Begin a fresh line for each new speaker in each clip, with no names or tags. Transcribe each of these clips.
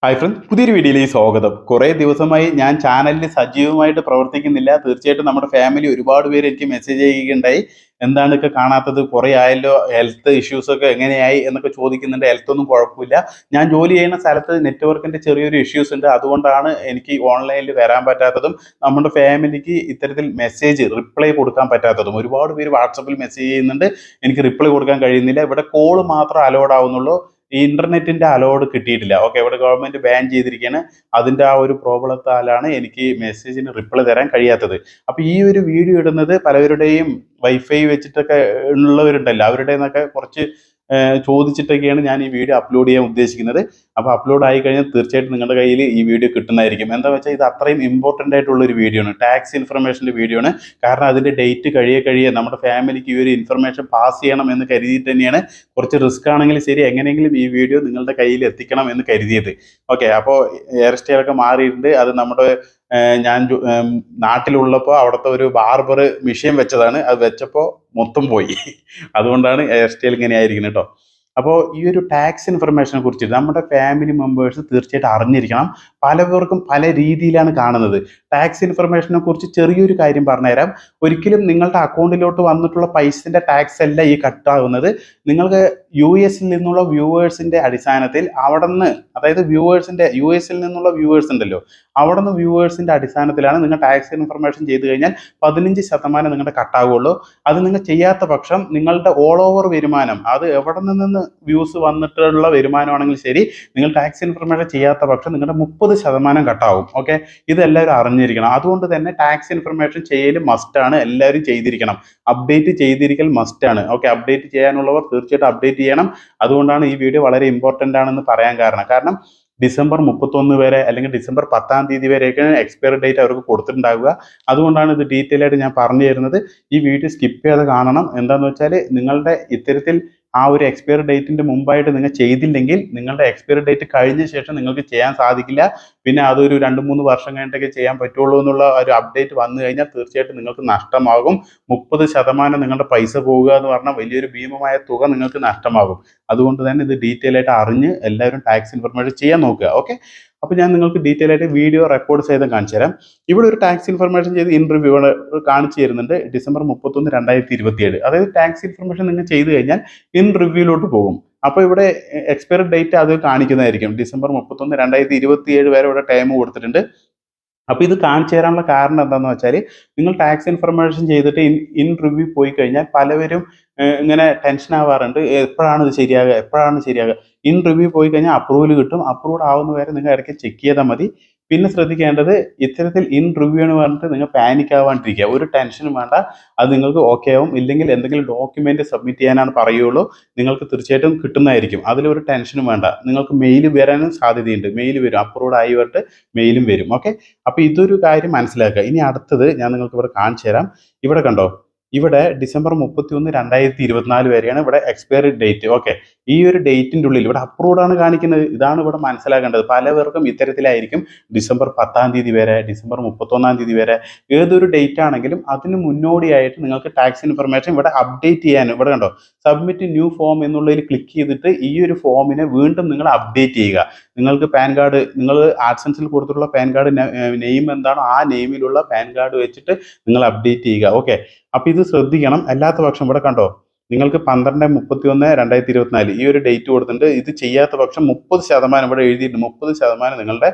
Hi friends, പുതിയൊരു വീഡിയോയിലേക്ക് സ്വാഗതം. കുറേ ദിവസമായി ഞാൻ ചാനലിൽ സജീവമായിട്ട് പ്രവർത്തിക്കുന്നില്ല. തീർച്ചയായിട്ടും നമ്മുടെ ഫാമിലി ഒരുപാട് പേര് എനിക്ക് മെസ്സേജ് ചെയ്യുകയുണ്ടായി. എന്താണ് ഇതൊക്കെ കാണാത്തത്, കുറേ ആയല്ലോ, ഹെൽത്ത് ഇഷ്യൂസൊക്കെ എങ്ങനെയായി എന്നൊക്കെ ചോദിക്കുന്നുണ്ട്. ഹെൽത്തൊന്നും കുഴപ്പമില്ല. ഞാൻ ജോലി ചെയ്യുന്ന സ്ഥലത്ത് നെറ്റ്വർക്കിൻ്റെ ചെറിയൊരു ഇഷ്യൂസ് ഉണ്ട്. അതുകൊണ്ടാണ് എനിക്ക് ഓൺലൈനിൽ വരാൻ പറ്റാത്തതും നമ്മുടെ ഫാമിലിക്ക് ഇത്തരത്തിൽ മെസ്സേജ് റിപ്ലൈ കൊടുക്കാൻ പറ്റാത്തതും. ഒരുപാട് പേര് വാട്സപ്പിൽ മെസ്സേജ് ചെയ്യുന്നുണ്ട്, എനിക്ക് റിപ്ലൈ കൊടുക്കാൻ കഴിയുന്നില്ല. ഇവിടെ കോൾ മാത്രം അലോഡ് ആവുന്നുള്ളൂ. ഈ ഇന്റർനെറ്റിന്റെ അലോഡ് കിട്ടിയിട്ടില്ല. ഓക്കെ, ഇവിടെ ഗവൺമെന്റ് ബാൻ ചെയ്തിരിക്കുകയാണ്. അതിന്റെ ആ ഒരു പ്രോബ്ലത്താലാണ് എനിക്ക് മെസ്സേജിന് റിപ്ലൈ തരാൻ കഴിയാത്തത്. അപ്പൊ ഈ ഒരു വീഡിയോ ഇടുന്നത് പലവരുടെയും വൈഫൈ വെച്ചിട്ടൊക്കെ ഉള്ളവരുണ്ടല്ലോ, അവരുടെ നിന്നൊക്കെ കുറച്ച് ചോദിച്ചിട്ടൊക്കെയാണ് ഞാൻ ഈ വീഡിയോ അപ്ലോഡ് ചെയ്യാൻ ഉദ്ദേശിക്കുന്നത്. അപ്പോൾ അപ്ലോഡ് ആയി കഴിഞ്ഞാൽ തീർച്ചയായിട്ടും നിങ്ങളുടെ കയ്യിൽ ഈ വീഡിയോ കിട്ടുന്നതായിരിക്കും. എന്താ വെച്ചാൽ ഇത് അത്രയും ഇമ്പോർട്ടൻ്റ് ആയിട്ടുള്ള ഒരു വീഡിയോ ആണ്, ടാക്സ് ഇൻഫർമേഷൻ്റെ വീഡിയോ ആണ്. കാരണം അതിൻ്റെ ഡേറ്റ് കഴിയെ നമ്മുടെ ഫാമിലിക്ക് ഈ ഒരു ഇൻഫർമേഷൻ പാസ് ചെയ്യണം എന്ന് കരുതിയിട്ട് തന്നെയാണ്. കുറച്ച് റിസ്ക് ആണെങ്കിലും ശരി, എങ്ങനെയെങ്കിലും ഈ വീഡിയോ നിങ്ങളുടെ കയ്യിൽ എത്തിക്കണം എന്ന് കരുതിയത്. ഓക്കെ, അപ്പോൾ ഹെയർ സ്റ്റൈലൊക്കെ മാറിയിട്ടുണ്ട്. അത് നമ്മുടെ ഞാൻ നാട്ടിലുള്ളപ്പോൾ അവിടുത്തെ ഒരു ബാർബർ മിഷ്യൻ വെച്ചതാണ്. അത് വെച്ചപ്പോൾ മൊത്തം പോയി. അതുകൊണ്ടാണ് ഹെയർ സ്റ്റൈൽ ഇങ്ങനെ ആയിരിക്കുന്നത് കേട്ടോ. അപ്പോൾ ഈ ഒരു ടാക്സ് ഇൻഫർമേഷനെ കുറിച്ച് നമ്മുടെ ഫാമിലി മെമ്പേഴ്സ് തീർച്ചയായിട്ടും അറിഞ്ഞിരിക്കണം. പലവർക്കും പല രീതിയിലാണ് കാണുന്നത്. ടാക്സ് ഇൻഫർമേഷനെ കുറിച്ച് ചെറിയൊരു കാര്യം പറഞ്ഞുതരാം. ഒരിക്കലും നിങ്ങളുടെ അക്കൗണ്ടിലോട്ട് വന്നിട്ടുള്ള പൈസൻ്റെ ടാക്സ് അല്ല ഈ കട്ടാകുന്നത്. നിങ്ങൾക്ക് യു എസിൽ നിന്നുള്ള വ്യൂവേഴ്സിൻ്റെ അടിസ്ഥാനത്തിൽ അവിടെ നിന്ന്, അതായത് യു എസിൽ നിന്നുള്ള വ്യൂവേഴ്സ് ഉണ്ടല്ലോ, അവിടെ നിന്ന് വ്യൂവേഴ്സിൻ്റെ അടിസ്ഥാനത്തിലാണ് നിങ്ങൾ ടാക്സ് ഇൻഫർമേഷൻ ചെയ്ത് കഴിഞ്ഞാൽ 15% നിങ്ങളുടെ കട്ടാകുള്ളൂ. അത് നിങ്ങൾ ചെയ്യാത്ത പക്ഷം നിങ്ങളുടെ ഓൾ ഓവർ വരുമാനം, അത് എവിടെ നിന്ന് വ്യൂസ് വന്നിട്ടുള്ള വരുമാനമാണെങ്കിൽ ശരി, നിങ്ങൾ ടാക്സ് ഇൻഫർമേഷൻ ചെയ്യാത്ത പക്ഷം നിങ്ങളുടെ 30% കട്ടാവും. ഓക്കെ, ഇതെല്ലാവരും അറിഞ്ഞിരിക്കണം. അതുകൊണ്ട് തന്നെ ടാക്സ് ഇൻഫർമേഷൻ ചെയ്യൽ മസ്റ്റാണ്, എല്ലാവരും ചെയ്തിരിക്കണം. അപ്ഡേറ്റ് ചെയ്തിരിക്കൽ മസ്റ്റാണ്. ഓക്കെ, അപ്ഡേറ്റ് ചെയ്യാനുള്ളവർ തീർച്ചയായിട്ടും അപ്ഡേറ്റ് ചെയ്യണം. അതുകൊണ്ടാണ് ഈ വീഡിയോ വളരെ ഇമ്പോർട്ടൻ്റ് ആണെന്ന് പറയാൻ കാരണം ഡിസംബർ 31 വരെ അല്ലെങ്കിൽ ഡിസംബർ 10-ാം തീയതി വരെയൊക്കെയാണ് എക്സ്പയറി ഡേറ്റ് അവർക്ക് കൊടുത്തിട്ടുണ്ടാവുക. അതുകൊണ്ടാണ് ഇത് ഡീറ്റെയിൽ ആയിട്ട് ഞാൻ പറഞ്ഞു തരുന്നത്. ഈ വീഡിയോ സ്കിപ്പ് ചെയ്യാതെ കാണണം. എന്താണെന്ന് വെച്ചാൽ നിങ്ങളുടെ ഇത്തരത്തിൽ ആ ഒരു എക്സ്പയറി ഡേറ്റിന്റെ മുമ്പായിട്ട് നിങ്ങൾ ചെയ്തില്ലെങ്കിൽ നിങ്ങളുടെ എക്സ്പയറി ഡേറ്റ് കഴിഞ്ഞ ശേഷം നിങ്ങൾക്ക് ചെയ്യാൻ സാധിക്കില്ല. പിന്നെ അതൊരു 2-3 വർഷം കഴിഞ്ഞിട്ടൊക്കെ ചെയ്യാൻ പറ്റുള്ളൂ എന്നുള്ള ഒരു അപ്ഡേറ്റ് വന്നു കഴിഞ്ഞാൽ തീർച്ചയായിട്ടും നിങ്ങൾക്ക് നഷ്ടമാകും. 30% നിങ്ങളുടെ പൈസ പോവുക എന്ന് പറഞ്ഞാൽ വലിയൊരു ഭീമമായ തുക നിങ്ങൾക്ക് നഷ്ടമാകും. അതുകൊണ്ട് തന്നെ ഇത് ഡീറ്റെയിൽ ആയിട്ട് അറിഞ്ഞ് എല്ലാവരും ടാക്സ് ഇൻഫർമേഷൻ ചെയ്യാൻ നോക്കുക. ഓക്കെ, അപ്പോൾ ഞാൻ നിങ്ങൾക്ക് ഡീറ്റെയിൽ ആയിട്ട് വീഡിയോ റെക്കോർഡ് ചെയ്ത് കാണിച്ചു തരാം. ഇവിടെ ഒരു ടാക്സ് ഇൻഫർമേഷൻ ചെയ്ത് ഇൻറിവ്യൂ കാണിച്ചു തരുന്നുണ്ട്. ഡിസംബർ 31, 2027. അതായത് ടാക്സ് ഇൻഫർമേഷൻ നിങ്ങൾ ചെയ്ത് കഴിഞ്ഞാൽ റിവ്യൂലോട്ട് പോകും. അപ്പോൾ ഇവിടെ എക്സ്പയറി ഡേറ്റ് അത് കാണിക്കുന്നതായിരിക്കും. ഡിസംബർ 31, 2027 വരെ ഇവിടെ ടൈം കൊടുത്തിട്ടുണ്ട്. അപ്പോൾ ഇത് കാണിച്ചു തരാനുള്ള കാരണം എന്താണെന്ന് വെച്ചാൽ, നിങ്ങൾ ടാക്സ് ഇൻഫർമേഷൻ ചെയ്തിട്ട് റിവ്യൂ പോയി കഴിഞ്ഞാൽ പലവരും ഇങ്ങനെ ടെൻഷൻ ആവാറുണ്ട്. എപ്പോഴാണ് ഇത് ശരിയാകുക. റിവ്യൂ പോയി കഴിഞ്ഞാൽ അപ്രൂവൽ കിട്ടും. അപ്രൂവ്ഡ് ആവുന്ന വരെ നിങ്ങൾ ഇടയ്ക്ക് ചെക്ക് ചെയ്താൽ മതി. പിന്നെ ശ്രദ്ധിക്കേണ്ടത്, ഇത്തരത്തിൽ റിവ്യൂ എന്ന് പറഞ്ഞിട്ട് നിങ്ങൾ പാനിക് ആവാണ്ടിരിക്കുക. ഒരു ടെൻഷനും വേണ്ട. അത് നിങ്ങൾക്ക് ഓക്കെ ആവും. ഇല്ലെങ്കിൽ എന്തെങ്കിലും ഡോക്യുമെന്റ് സബ്മിറ്റ് ചെയ്യാനാണ് പറയുള്ളൂ, നിങ്ങൾക്ക് തീർച്ചയായിട്ടും കിട്ടുന്നതായിരിക്കും. അതിലൊരു ടെൻഷനും വേണ്ട. നിങ്ങൾക്ക് മെയിൽ വരാനും സാധ്യതയുണ്ട്. മെയിൽ വരും, അപ്രൂവ്ഡ് ആയി പറഞ്ഞിട്ട് മെയിലും വരും. ഓക്കെ, അപ്പോൾ ഇതൊരു കാര്യം മനസ്സിലാക്കുക. ഇനി അടുത്തത് ഞാൻ നിങ്ങൾക്ക് ഇവിടെ കാണിച്ചു തരാം. ഇവിടെ കണ്ടോ, ഇവിടെ ഡിസംബർ 31, 2024 വരെയാണ് ഇവിടെ എക്സ്പയറി ഡേറ്റ്. ഓക്കെ, ഈ ഒരു ഡേറ്റിൻ്റെ ഉള്ളിൽ ഇവിടെ അപ്രൂവ്ഡ് ആണ് കാണിക്കുന്നത്. ഇതാണ് ഇവിടെ മനസ്സിലാക്കേണ്ടത്. പലവർക്കും ഇത്തരത്തിലായിരിക്കും. ഡിസംബർ 10-ാം തീയതി വരെ, ഡിസംബർ 31-ാം തീയതി വരെ, ഏതൊരു ഡേറ്റ് ആണെങ്കിലും അതിന് മുന്നോടിയായിട്ട് നിങ്ങൾക്ക് ടാക്സ് ഇൻഫർമേഷൻ ഇവിടെ അപ്ഡേറ്റ് ചെയ്യാൻ, ഇവിടെ കണ്ടോ സബ്മിറ്റ് ന്യൂ ഫോം എന്നുള്ളതിൽ ക്ലിക്ക് ചെയ്തിട്ട് ഈ ഒരു ഫോമിനെ വീണ്ടും നിങ്ങൾ അപ്ഡേറ്റ് ചെയ്യുക. നിങ്ങൾക്ക് പാൻ കാർഡ്, നിങ്ങൾ ആഡ്സൻസിൽ കൊടുത്തിട്ടുള്ള പാൻ കാർഡ് നെയിം എന്താണോ ആ നെയിമിലുള്ള പാൻ കാർഡ് വെച്ചിട്ട് നിങ്ങൾ അപ്ഡേറ്റ് ചെയ്യുക. ഓക്കെ, അപ്പോൾ ഇത് ശ്രദ്ധിക്കണം. അല്ലാത്ത പക്ഷം ഇവിടെ കണ്ടോ, നിങ്ങൾക്ക് 12/31, 2024 ഈ ഒരു ഡേറ്റ് കൊടുത്തിട്ടുണ്ട്. ഇത് ചെയ്യാത്ത പക്ഷം 30% ഇവിടെ എഴുതിയിട്ടുണ്ട്. 30% നിങ്ങളുടെ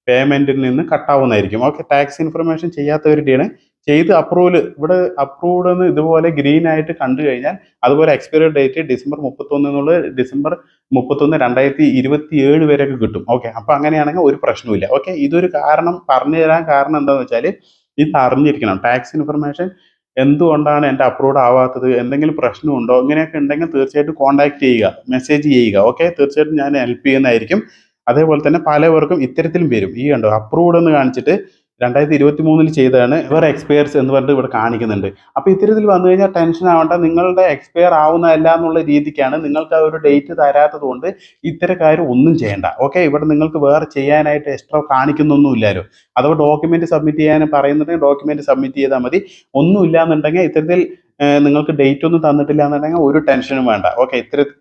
പേയ്മെന്റിൽ നിന്ന് കട്ടാവുന്നതായിരിക്കും. ഓക്കെ, ടാക്സ് ഇൻഫർമേഷൻ ചെയ്യാത്തവരുടെയാണ്. ചെയ്ത് അപ്രൂവൽ, ഇവിടെ അപ്രൂവ്ഡ് എന്ന് ഇതുപോലെ ഗ്രീൻ ആയിട്ട് കണ്ടു കഴിഞ്ഞാൽ, അതുപോലെ എക്സ്പയറി ഡേറ്റ് ഡിസംബർ 31 എന്നുള്ളത് ഡിസംബർ 31, 2027 വരെയൊക്കെ കിട്ടും. ഓക്കെ, അപ്പോൾ അങ്ങനെയാണെങ്കിൽ ഒരു പ്രശ്നമില്ല. ഓക്കെ, ഇതൊരു കാരണം പറഞ്ഞു തരാൻ കാരണം എന്താണെന്ന് വെച്ചാൽ, ഇത് അറിഞ്ഞിരിക്കണം. ടാക്സ് ഇൻഫർമേഷൻ എന്തുകൊണ്ടാണ് എൻ്റെ അപ്രൂവ്ഡ് ആവാത്തത്, എന്തെങ്കിലും പ്രശ്നമുണ്ടോ, ഇങ്ങനെയൊക്കെ ഉണ്ടെങ്കിൽ തീർച്ചയായിട്ടും കോൺടാക്ട് ചെയ്യുക, മെസ്സേജ് ചെയ്യുക. ഓക്കെ, തീർച്ചയായിട്ടും ഞാൻ ഹെൽപ്പ് ചെയ്യുന്നതായിരിക്കും. അതേപോലെ തന്നെ പലവർക്കും ഇത്തരത്തിലും വരും. ഈ കണ്ടോ, അപ്രൂവ്ഡ് എന്ന് കാണിച്ചിട്ട് 2023 ചെയ്തതാണ്, ഇവർ എക്സ്പയർസ് എന്ന് പറഞ്ഞിട്ട് ഇവിടെ കാണിക്കുന്നുണ്ട്. അപ്പോൾ ഇത്തരത്തിൽ വന്നു കഴിഞ്ഞാൽ ടെൻഷൻ ആവേണ്ട. നിങ്ങളുടെ എക്സ്പയർ ആവുന്നതല്ല എന്നുള്ള രീതിക്കാണ്. നിങ്ങൾക്ക് ആ ഒരു ഡേറ്റ് തരാത്തത് കൊണ്ട് ഇത്തരക്കാർ ഒന്നും ചെയ്യേണ്ട. ഓക്കെ, ഇവിടെ നിങ്ങൾക്ക് വേറെ ചെയ്യാനായിട്ട് എക്സ്ട്രാ കാണിക്കുന്നൊന്നുമില്ലല്ലോ. അഥവാ ഡോക്യുമെന്റ് സബ്മിറ്റ് ചെയ്യാൻ പറയുന്നുണ്ടെങ്കിൽ ഡോക്യുമെന്റ് സബ്മിറ്റ് ചെയ്താൽ മതി. ഒന്നുമില്ല എന്നുണ്ടെങ്കിൽ ഇത്തരത്തിൽ നിങ്ങൾക്ക് ഡേറ്റ് ഒന്നും തന്നിട്ടില്ല എന്നുണ്ടെങ്കിൽ ഒരു ടെൻഷനും വേണ്ട. ഓക്കെ,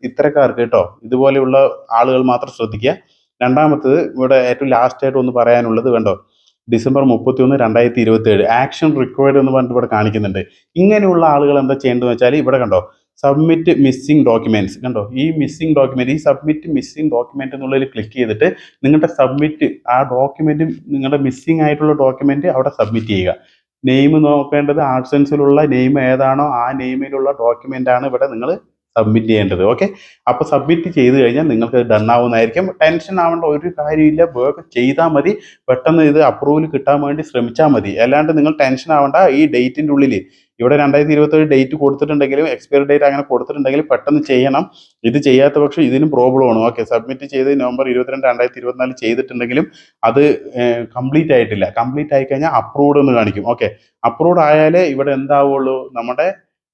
ഇത്തരക്കാർക്ക് കേട്ടോ, ഇതുപോലെയുള്ള ആളുകൾ മാത്രം ശ്രദ്ധിക്കുക. രണ്ടാമത്തത് ഇവിടെ ഏറ്റവും ലാസ്റ്റ് ആയിട്ട് ഒന്ന് പറയാനുള്ളത് കണ്ടോ, ഡിസംബർ 31, 2027 ആക്ഷൻ റിക്വയർഡ് എന്ന് പറഞ്ഞിട്ട് ഇവിടെ കാണിക്കുന്നുണ്ട്. ഇങ്ങനെയുള്ള ആളുകൾ എന്താ ചെയ്യേണ്ടതെന്ന് വെച്ചാൽ ഇവിടെ കണ്ടോ, സബ്മിറ്റ് മിസ്സിംഗ് ഡോക്യുമെന്റ്സ് കണ്ടോ, ഈ മിസ്സിംഗ് ഡോക്യുമെന്റ്, ഈ സബ്മിറ്റ് മിസ്സിംഗ് ഡോക്യുമെന്റ് എന്നുള്ളതിൽ ക്ലിക്ക് ചെയ്തിട്ട് നിങ്ങളുടെ സബ്മിറ്റ് ആ ഡോക്യുമെന്റ്, നിങ്ങളുടെ മിസ്സിംഗ് ആയിട്ടുള്ള ഡോക്യുമെന്റ് അവിടെ സബ്മിറ്റ് ചെയ്യുക. നെയിം നോക്കേണ്ടത് ആഡ്സൻസിലുള്ള നെയിം ഏതാണോ ആ നെയിമിലുള്ള ഡോക്യുമെന്റ് ആണ് ഇവിടെ നിങ്ങൾ സബ്മിറ്റ് ചെയ്യേണ്ടത്. ഓക്കെ, അപ്പോൾ സബ്മിറ്റ് ചെയ്ത് കഴിഞ്ഞാൽ നിങ്ങൾക്ക് ഡൺ ആവുന്നതായിരിക്കും. ടെൻഷൻ ആവേണ്ട ഒരു കാര്യമില്ല, വർക്ക് ചെയ്താൽ മതി. പെട്ടെന്ന് ഇത് അപ്രൂവൽ കിട്ടാൻ വേണ്ടി ശ്രമിച്ചാൽ മതി. അല്ലാണ്ട് നിങ്ങൾ ടെൻഷൻ ആവേണ്ട. ഈ ഡേറ്റിൻ്റെ ഉള്ളിൽ ഇവിടെ 2027 ഡേറ്റ് കൊടുത്തിട്ടുണ്ടെങ്കിലും എക്സ്പയറി ഡേറ്റ് അങ്ങനെ കൊടുത്തിട്ടുണ്ടെങ്കിലും പെട്ടെന്ന് ചെയ്യണം. ഇത് ചെയ്യാത്ത പക്ഷം ഇതിനും പ്രോബ്ലമാണ്. ഓക്കെ, സബ്മിറ്റ് ചെയ്ത് നവംബർ 22, 2024 ചെയ്തിട്ടുണ്ടെങ്കിലും അത് കംപ്ലീറ്റ് ആയിട്ടില്ല. കംപ്ലീറ്റ് ആയി കഴിഞ്ഞാൽ അപ്രൂവ്ഡ് എന്ന് കാണിക്കും. ഓക്കെ, അപ്രൂവ്ഡ് ആയാലേ ഇവിടെ എന്താവുള്ളൂ, നമ്മുടെ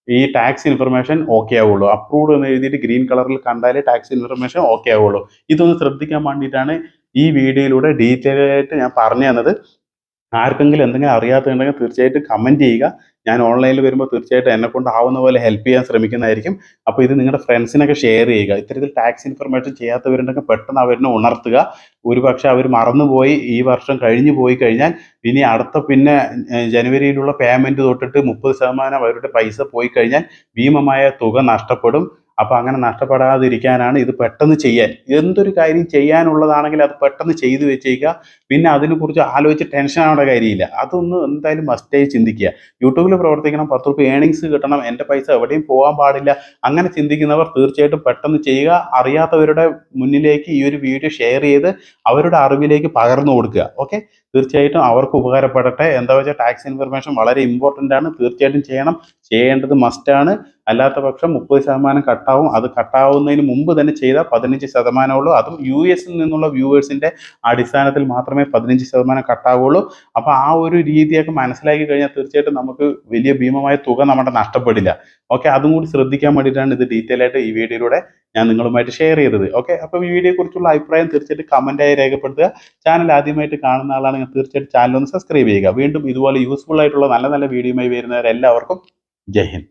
ഈ ടാക്സ് ഇൻഫർമേഷൻ ഓക്കെ ആവുള്ളൂ. അപ്രൂവ്ഡ് എന്ന് എഴുതിയിട്ട് ഗ്രീൻ കളറിൽ കണ്ടാലേ ടാക്സ് ഇൻഫർമേഷൻ ഓക്കെ ആവുള്ളൂ. ഇതൊന്ന് ശ്രദ്ധിക്കാൻ വേണ്ടിയിട്ടാണ് ഈ വീഡിയോയിലൂടെ ഡീറ്റെയിൽ ആയിട്ട് ഞാൻ പറഞ്ഞു തന്നത്. ആർക്കെങ്കിലും എന്തെങ്കിലും അറിയാത്തുണ്ടെങ്കിൽ തീർച്ചയായിട്ടും കമൻറ്റ് ചെയ്യുക. ഞാൻ ഓൺലൈനിൽ വരുമ്പോൾ തീർച്ചയായിട്ടും എന്നെ കൊണ്ട് ആവുന്ന പോലെ ഹെൽപ്പ് ചെയ്യാൻ ശ്രമിക്കുന്നതായിരിക്കും. അപ്പോൾ ഇത് നിങ്ങളുടെ ഫ്രണ്ട്സിനൊക്കെ ഷെയർ ചെയ്യുക. ഇത്തരത്തിൽ ടാക്സ് ഇൻഫർമേഷൻ ചെയ്യാത്തവരുണ്ടെങ്കിൽ പെട്ടെന്ന് അവരിനെ ഉണർത്തുക. ഒരു പക്ഷേ അവർ മറന്നുപോയി, ഈ വർഷം കഴിഞ്ഞു പോയി കഴിഞ്ഞാൽ ഇനി അടുത്ത പിന്നെ ജനുവരിയിലുള്ള പേയ്മെൻറ്റ് തൊട്ടിട്ട് 30% അവരുടെ പൈസ പോയി കഴിഞ്ഞാൽ ഭീമമായ തുക നഷ്ടപ്പെടും. അപ്പോൾ അങ്ങനെ നഷ്ടപ്പെടാതിരിക്കാനാണ് ഇത് പെട്ടെന്ന് ചെയ്യാൻ. എന്തൊരു കാര്യം ചെയ്യാനുള്ളതാണെങ്കിൽ അത് പെട്ടെന്ന് ചെയ്തു വെച്ചേക്കുക. പിന്നെ അതിനെക്കുറിച്ച് ആലോചിച്ച് ടെൻഷൻ ആവേണ്ട കാര്യമില്ല. അതൊന്ന് എന്തായാലും മസ്റ്റായി ചിന്തിക്കുക. യൂട്യൂബിൽ പ്രവർത്തിക്കണം, 10 രൂപ ഏണിങ്സ് കിട്ടണം, എൻ്റെ പൈസ എവിടെയും പോകാൻ പാടില്ല, അങ്ങനെ ചിന്തിക്കുന്നവർ തീർച്ചയായിട്ടും പെട്ടെന്ന് ചെയ്യുക. അറിയാത്തവരുടെ മുന്നിലേക്ക് ഈ ഒരു വീഡിയോ ഷെയർ ചെയ്ത് അവരുടെ അറിവിലേക്ക് പകർന്നു കൊടുക്കുക. ഓക്കെ, തീർച്ചയായിട്ടും അവർക്ക് ഉപകാരപ്പെടട്ടെ. എന്താ വെച്ചാൽ ടാക്സ് ഇൻഫർമേഷൻ വളരെ ഇമ്പോർട്ടൻ്റ് ആണ്. തീർച്ചയായിട്ടും ചെയ്യണം, ചെയ്യേണ്ടത് മസ്റ്റാണ്. അല്ലാത്ത പക്ഷം 30% കട്ടാവും. അത് കട്ടാവുന്നതിന് മുമ്പ് തന്നെ ചെയ്താൽ 15% ഉള്ളൂ. അതും US നിന്നുള്ള വ്യൂവേഴ്സിൻ്റെ അടിസ്ഥാനത്തിൽ മാത്രമേ 15% കട്ടാവുള്ളൂ. അപ്പോൾ ആ ഒരു രീതിയൊക്കെ മനസ്സിലാക്കി കഴിഞ്ഞാൽ തീർച്ചയായിട്ടും നമുക്ക് വലിയ ഭീമമായ തുക നമ്മുടെ നഷ്ടപ്പെടില്ല. ഓക്കെ, അതും കൂടി ശ്രദ്ധിക്കാൻ വേണ്ടിയിട്ടാണ് ഇത് ഡീറ്റെയിൽ ആയിട്ട് ഈ വീഡിയോയിലൂടെ ഞാൻ നിങ്ങളുമായിട്ട് ഷെയർ ചെയ്തത്. ഓക്കെ, അപ്പോൾ ഈ വീഡിയോയെക്കുറിച്ചുള്ള അഭിപ്രായം തീർച്ചയായിട്ടും കമൻറ്റായി രേഖപ്പെടുത്തുക. ചാനൽ ആദ്യമായിട്ട് കാണുന്ന ആളാണെങ്കിൽ തീർച്ചയായിട്ടും ചാനൽ ഒന്ന് സബ്സ്ക്രൈബ് ചെയ്യുക. വീണ്ടും ഇതുപോലെ യൂസ്ഫുൾ ആയിട്ടുള്ള നല്ല നല്ല വീഡിയോയുമായി വരുന്നവരെല്ലാവർക്കും ജയ് ഹിന്ദ്.